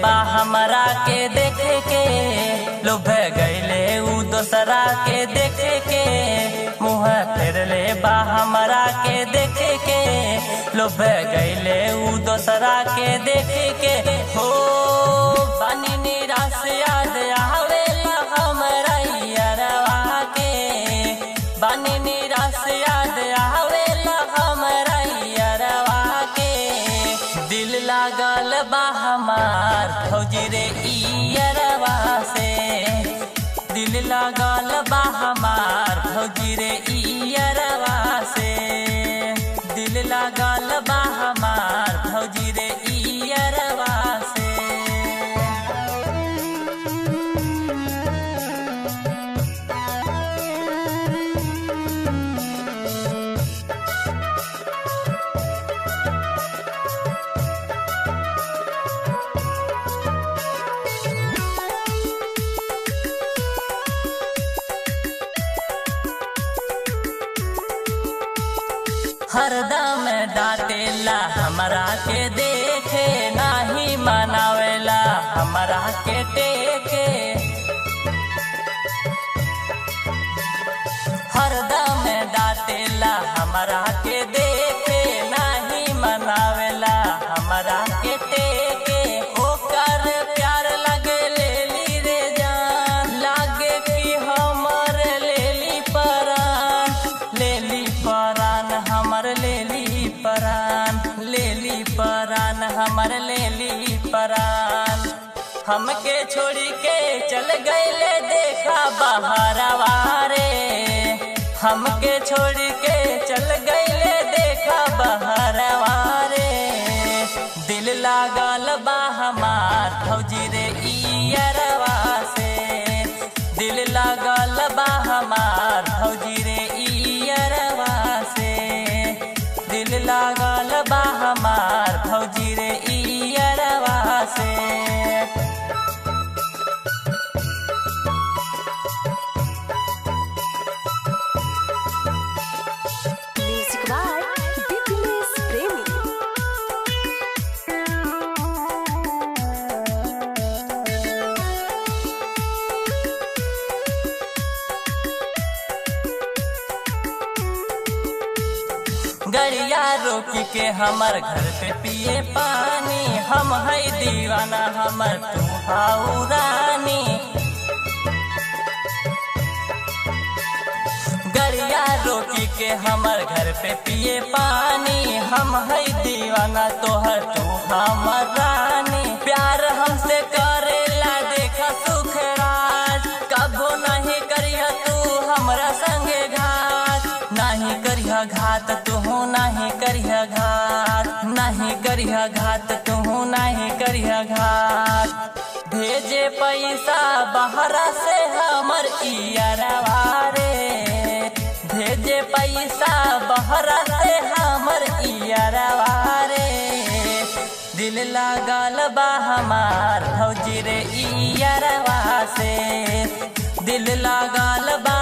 बा हमरा के देखे के, लोभ गईले उ दोसरा के देखे के। मुँह फेरले बा हमरा के देखे के, लोभ गईले उ दोसरा के देखे के। हो बानी निराश याद आवेला हमरा यारवा के, बानी निराश याद आवेला हमरा यारवा के। दिल लागल बा हमार फौजी रे यारवा से, दिल लागल बा हमार फौजी रे यारवा से, दिल लागल बा हमार फौजी रे यारवा से। हरदम डांटेला हमरा के देखे, नाही मनावेला हमरा के टेके। हरदम डांटेला हमरा के देखे, नाही मनावेला हमरा के टेके। ओकर प्यार लगे लेली रे जान, लागे कि हमर लेली परान, लेली परान हमर लेली परान, लेली परान हमर लेली परान। हमके छोड़ी के चल गईले देखा बहरवा रे, हमके छोड़ी के चल गईले देखा बहरवा रे। दिल लागल बा हमार फौजी रे यारवा से, दिल लागल बा हमार फौजी रे यारवा से, दिल लागल बा हमार फौजी रे यारवा से। म्यूजिक बाय दीपलेश प्रेमी। गड़िया रोकी के हमर घर पे पिए पानी, हम है दीवाना हमर तू हाउ रानी। गड़िया रोकी के हमर घर पे पिए पानी, हम है दीवाना तोहर तू हमर रानी। प्यार हमसे करेला देखा सुखराज, कबो नहीं करिया तू हमरा संगे घात, नहीं करिया घात तू नहीं करिया घात, नहीं करिया घात तू नहीं करिया घात। भेजे पैसा बहरा से हमर यारवा रे, भेजे पैसा बहरा से हमर यारवा रे। दिल लागल बा हमार फौजी रे यारवा से, दिल लागल बा